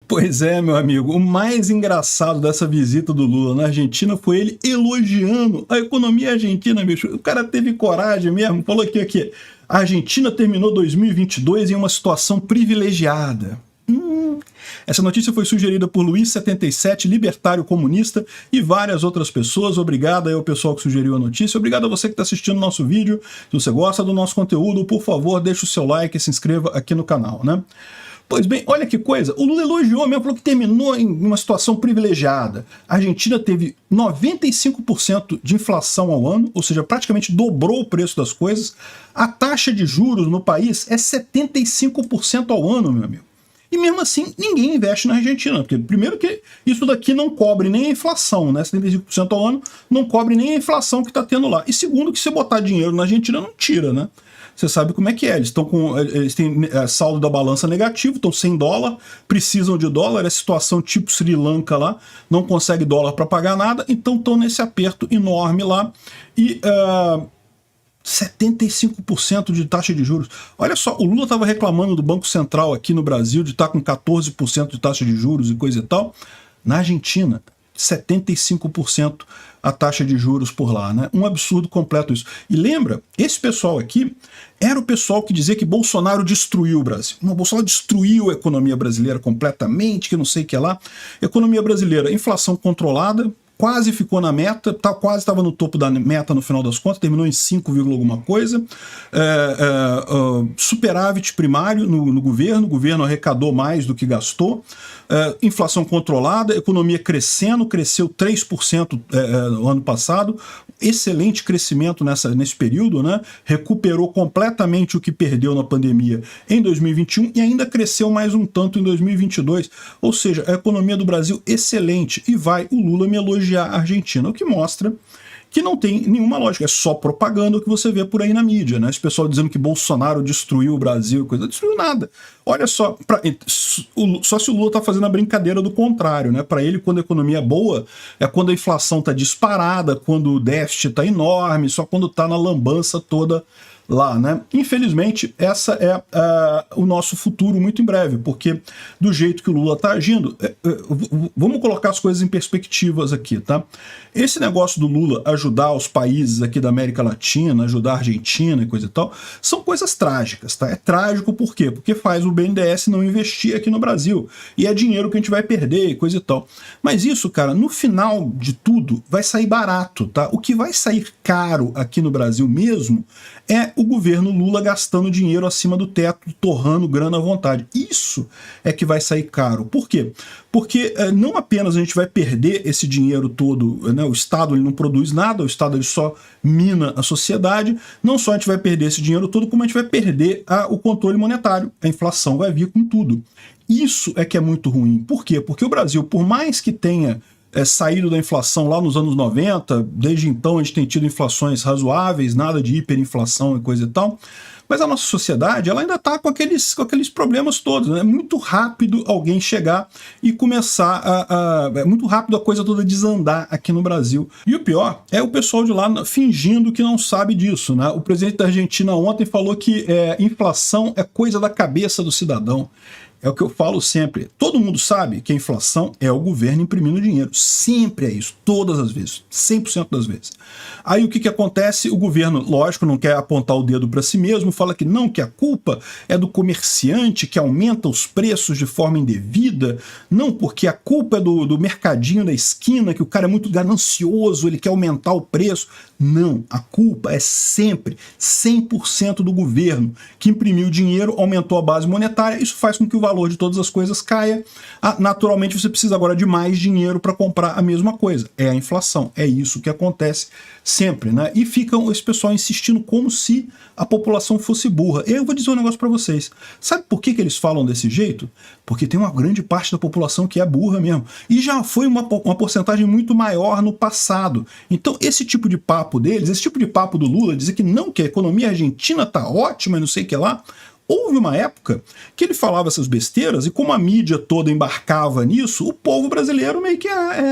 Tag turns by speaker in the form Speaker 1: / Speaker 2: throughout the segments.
Speaker 1: Pois é, meu amigo, o mais engraçado dessa visita do Lula na Argentina foi ele elogiando a economia argentina, bicho. O cara teve coragem mesmo, falou aqui, a Argentina terminou 2022 em uma situação privilegiada. Essa notícia foi sugerida por Luiz77, libertário comunista, e várias outras pessoas. Obrigado aí ao pessoal que sugeriu a notícia. Obrigado a você que está assistindo o nosso vídeo. Se você gosta do nosso conteúdo, por favor, deixe o seu like e se inscreva aqui no canal, né? Pois bem, olha que coisa, o Lula elogiou mesmo, falou que terminou em uma situação privilegiada. A Argentina teve 95% de inflação ao ano, ou seja, praticamente dobrou o preço das coisas. A taxa de juros no país é 75% ao ano, meu amigo. E mesmo assim, ninguém investe na Argentina, porque primeiro que isso daqui não cobre nem a inflação, né? 75% ao ano não cobre nem a inflação que está tendo lá. E segundo que se botar dinheiro na Argentina não tira, né? Você sabe como é que é, eles têm saldo da balança negativo, estão sem dólar, precisam de dólar, é situação tipo Sri Lanka lá, não consegue dólar para pagar nada, então estão nesse aperto enorme lá. E 75% de taxa de juros. Olha só, o Lula estava reclamando do Banco Central aqui no Brasil de estar com 14% de taxa de juros e coisa e tal. Na Argentina, 75% a taxa de juros por lá, né? Um absurdo completo isso. E lembra, esse pessoal aqui era o pessoal que dizia que Bolsonaro destruiu o Brasil. Não, Bolsonaro destruiu a economia brasileira completamente, que não sei o que lá. Economia brasileira, inflação controlada, quase ficou na meta, quase estava no topo da meta no final das contas, terminou em 5, alguma coisa. Superávit primário no governo, o governo arrecadou mais do que gastou. Inflação controlada, economia crescendo, cresceu 3% no ano passado, excelente crescimento nesse período, né? Recuperou completamente o que perdeu na pandemia em 2021 e ainda cresceu mais um tanto em 2022, ou seja, a economia do Brasil excelente, e vai o Lula me elogiar a Argentina, o que mostra que não tem nenhuma lógica, é só propaganda que você vê por aí na mídia, né? Esse pessoal dizendo que Bolsonaro destruiu o Brasil, coisa, não destruiu nada. Olha só, só se o Lula tá fazendo a brincadeira do contrário, né? Para ele, quando a economia é boa, é quando a inflação tá disparada, quando o déficit tá enorme, só quando tá na lambança toda lá, né? Infelizmente, essa é o nosso futuro muito em breve, porque do jeito que o Lula está agindo, vamos colocar as coisas em perspectivas aqui, tá? Esse negócio do Lula ajudar os países aqui da América Latina, ajudar a Argentina e coisa e tal, são coisas trágicas, tá? É trágico por quê? Porque faz o BNDES não investir aqui no Brasil, e é dinheiro que a gente vai perder e coisa e tal. Mas isso, cara, no final de tudo, vai sair barato, tá? O que vai sair caro aqui no Brasil mesmo é o governo Lula gastando dinheiro acima do teto, torrando grana à vontade. Isso é que vai sair caro. Por quê? Porque não apenas a gente vai perder esse dinheiro todo, né? O Estado ele não produz nada, o Estado ele só mina a sociedade, não só a gente vai perder esse dinheiro todo, como a gente vai perder o controle monetário, a inflação vai vir com tudo. Isso é que é muito ruim. Por quê? Porque o Brasil, por mais que tenha saído da inflação lá nos anos 90, desde então a gente tem tido inflações razoáveis, nada de hiperinflação e coisa e tal, mas a nossa sociedade ela ainda está com aqueles problemas todos, né? É muito rápido alguém chegar e começar é muito rápido a coisa toda desandar aqui no Brasil. E o pior é o pessoal de lá fingindo que não sabe disso, né? O presidente da Argentina ontem falou que inflação é coisa da cabeça do cidadão. É o que eu falo sempre. Todo mundo sabe que a inflação é o governo imprimindo dinheiro. Sempre é isso. Todas as vezes. 100% das vezes. Aí o que acontece? O governo, lógico, não quer apontar o dedo para si mesmo, fala que não, que a culpa é do comerciante que aumenta os preços de forma indevida. Não, porque a culpa é do mercadinho da esquina, que o cara é muito ganancioso, ele quer aumentar o preço. Não, a culpa é sempre 100% do governo, que imprimiu dinheiro, aumentou a base monetária, isso faz com que o valor de todas as coisas caia. Naturalmente você precisa agora de mais dinheiro para comprar a mesma coisa. É a inflação, é isso que acontece sempre, né? E ficam esse pessoal insistindo como se a população fosse burra. Eu vou dizer um negócio para vocês. Sabe por que eles falam desse jeito? Porque tem uma grande parte da população que é burra mesmo. E já foi uma porcentagem muito maior no passado. Então esse tipo de papo deles, esse tipo de papo do Lula, dizer que não, que a economia argentina tá ótima e não sei o que lá, Houve uma época que ele falava essas besteiras e como a mídia toda embarcava nisso, o povo brasileiro meio que,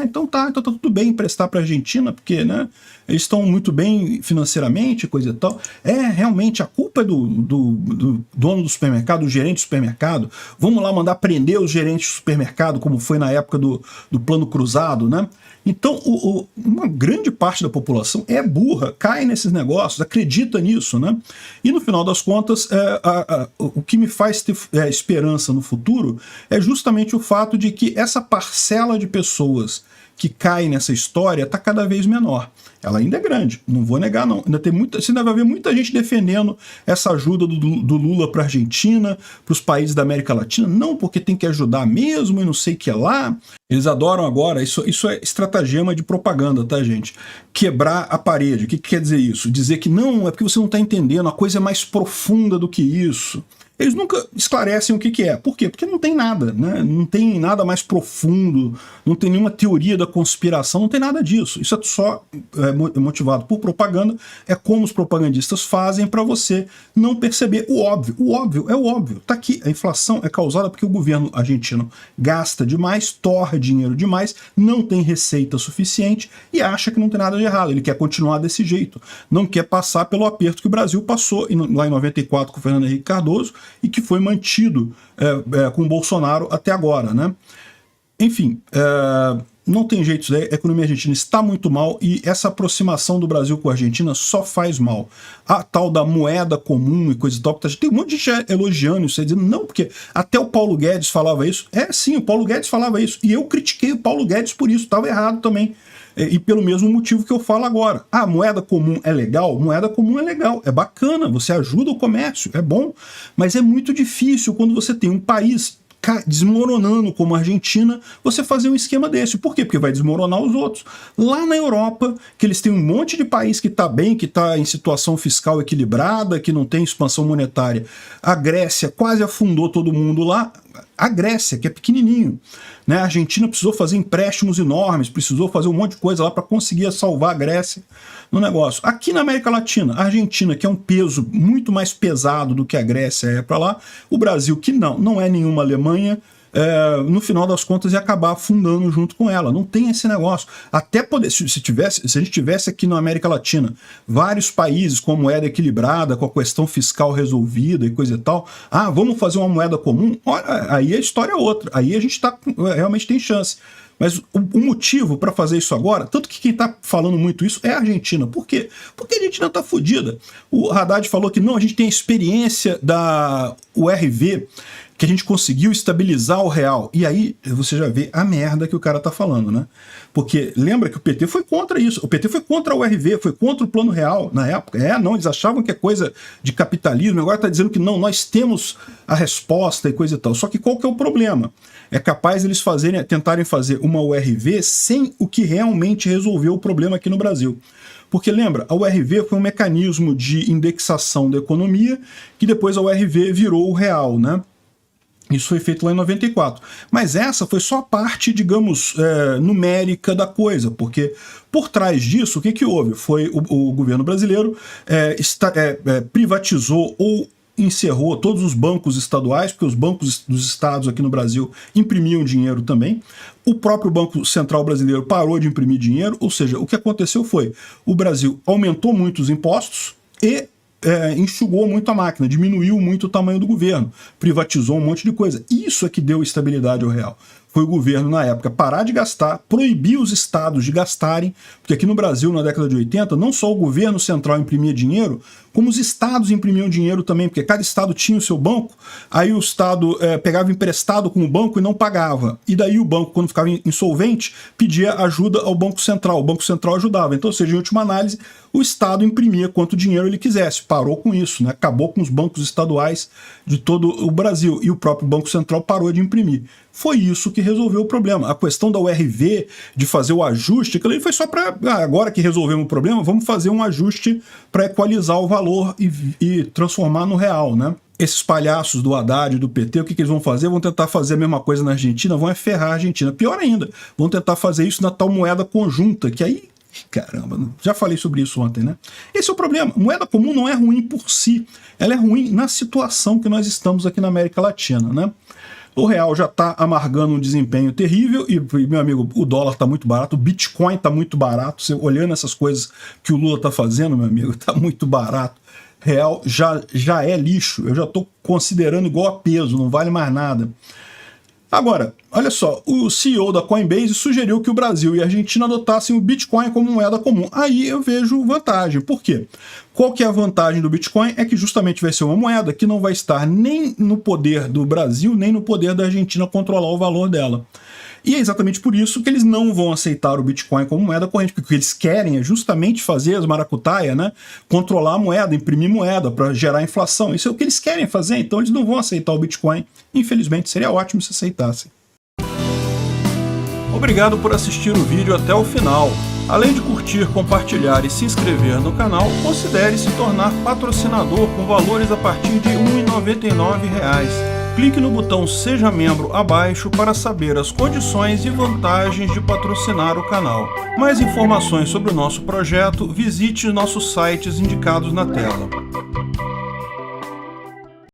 Speaker 1: então tá tudo bem emprestar para a Argentina, porque, né, eles estão muito bem financeiramente, coisa e tal. Realmente, a culpa é do dono do supermercado, do gerente do supermercado. Vamos lá mandar prender os gerentes do supermercado, como foi na época do Plano Cruzado, né? Então, uma grande parte da população é burra, cai nesses negócios, acredita nisso, né? E no final das contas, o que me faz ter esperança no futuro é justamente o fato de que essa parcela de pessoas que cai nessa história está cada vez menor. Ela ainda é grande, não vou negar não. Ainda vai haver muita gente defendendo essa ajuda do Lula para a Argentina, para os países da América Latina, não porque tem que ajudar mesmo e não sei o que é lá. Eles adoram agora, isso é estratagema de propaganda, tá, gente? Quebrar a parede. O que quer dizer isso? Dizer que não, é porque você não está entendendo, a coisa é mais profunda do que isso. Eles nunca esclarecem o que é. Por quê? Porque não tem nada, né? Não tem nada mais profundo, não tem nenhuma teoria da conspiração, não tem nada disso. Isso é só motivado por propaganda, é como os propagandistas fazem para você não perceber o óbvio. O óbvio é o óbvio. Tá aqui, a inflação é causada porque o governo argentino gasta demais, torra dinheiro demais, não tem receita suficiente e acha que não tem nada de errado. Ele quer continuar desse jeito. Não quer passar pelo aperto que o Brasil passou lá em 94 com o Fernando Henrique Cardoso, e que foi mantido com o Bolsonaro até agora, né? Enfim, não tem jeito, a economia argentina está muito mal e essa aproximação do Brasil com a Argentina só faz mal. A tal da moeda comum e coisa e tal, tem um monte de gente elogiando isso, dizendo não, porque até o Paulo Guedes falava isso. Sim, o Paulo Guedes falava isso, e eu critiquei o Paulo Guedes por isso, estava errado também. E pelo mesmo motivo que eu falo agora. Moeda comum é legal? Moeda comum é legal, é bacana, você ajuda o comércio, é bom, mas é muito difícil quando você tem um país desmoronando como a Argentina, você fazer um esquema desse. Por quê? Porque vai desmoronar os outros. Lá na Europa, que eles têm um monte de país que está bem, que está em situação fiscal equilibrada, que não tem expansão monetária. A Grécia quase afundou todo mundo lá. A Grécia, que é pequenininho, né? A Argentina precisou fazer empréstimos enormes, precisou fazer um monte de coisa lá para conseguir salvar a Grécia no negócio. Aqui na América Latina, a Argentina, que é um peso muito mais pesado do que a Grécia é para lá, o Brasil, que não é nenhuma Alemanha, no final das contas ia acabar afundando junto com ela. Não tem esse negócio. Até poder, se a gente tivesse aqui na América Latina vários países com moeda equilibrada, com a questão fiscal resolvida e coisa e tal, vamos fazer uma moeda comum, olha, aí a história é outra. Aí a gente realmente tem chance. Mas o motivo para fazer isso agora, tanto que quem está falando muito isso é a Argentina. Por quê? Porque a Argentina está fodida. O Haddad falou que não, a gente tem a experiência da URV, que a gente conseguiu estabilizar o real. E aí você já vê a merda que o cara tá falando, né? Porque lembra que o PT foi contra isso. O PT foi contra a URV, foi contra o Plano Real na época. Não, eles achavam que é coisa de capitalismo, agora tá dizendo que não, nós temos a resposta e coisa e tal. Só que qual que é o problema? É capaz eles tentarem fazer uma URV sem o que realmente resolveu o problema aqui no Brasil. Porque lembra, a URV foi um mecanismo de indexação da economia, que depois a URV virou o real, né? Isso foi feito lá em 94. Mas essa foi só a parte, digamos, numérica da coisa, porque por trás disso, o que houve? Foi o governo brasileiro privatizou ou encerrou todos os bancos estaduais, porque os bancos dos estados aqui no Brasil imprimiam dinheiro também. O próprio Banco Central brasileiro parou de imprimir dinheiro, ou seja, o que aconteceu foi, o Brasil aumentou muito os impostos e enxugou muito a máquina, diminuiu muito o tamanho do governo, privatizou um monte de coisa. Isso é que deu estabilidade ao real. Foi o governo, na época, parar de gastar, proibir os estados de gastarem, porque aqui no Brasil, na década de 80, não só o governo central imprimia dinheiro, como os estados imprimiam dinheiro também, porque cada estado tinha o seu banco, aí o estado pegava emprestado com o banco e não pagava. E daí o banco, quando ficava insolvente, pedia ajuda ao Banco Central. O Banco Central ajudava. Então, ou seja, em última análise, o estado imprimia quanto dinheiro ele quisesse. Parou com isso, né? Acabou com os bancos estaduais de todo o Brasil. E o próprio Banco Central parou de imprimir. Foi isso que resolveu o problema. A questão da URV, de fazer o ajuste, aquilo ali foi só para, agora que resolvemos o problema, vamos fazer um ajuste para equalizar o valor e transformar no real, né? Esses palhaços do Haddad e do PT, o que eles vão fazer? Vão tentar fazer a mesma coisa na Argentina, vão ferrar a Argentina. Pior ainda, vão tentar fazer isso na tal moeda conjunta, que aí Caramba, já falei sobre isso ontem, né? Esse é o problema. Moeda comum não é ruim por si, ela é ruim na situação que nós estamos aqui na América Latina, né? O real já está amargando um desempenho terrível e, meu amigo, o dólar está muito barato, o Bitcoin está muito barato. Você olhando essas coisas que o Lula está fazendo, meu amigo, está muito barato. Real já é lixo, eu já estou considerando igual a peso, não vale mais nada. Agora, olha só, o CEO da Coinbase sugeriu que o Brasil e a Argentina adotassem o Bitcoin como moeda comum. Aí eu vejo vantagem. Por quê? Qual que é a vantagem do Bitcoin? É que justamente vai ser uma moeda que não vai estar nem no poder do Brasil, nem no poder da Argentina controlar o valor dela. E é exatamente por isso que eles não vão aceitar o Bitcoin como moeda corrente, porque o que eles querem é justamente fazer as maracutaia, né? Controlar a moeda, imprimir moeda para gerar inflação. Isso é o que eles querem fazer, então eles não vão aceitar o Bitcoin. Infelizmente, seria ótimo se aceitassem. Obrigado por assistir o vídeo até o final. Além de curtir, compartilhar e se inscrever no canal, considere se tornar patrocinador com valores a partir de R$ 1,99. Clique no botão Seja Membro abaixo para saber as condições e vantagens de patrocinar o canal. Mais informações sobre o nosso projeto, visite nossos sites indicados na tela.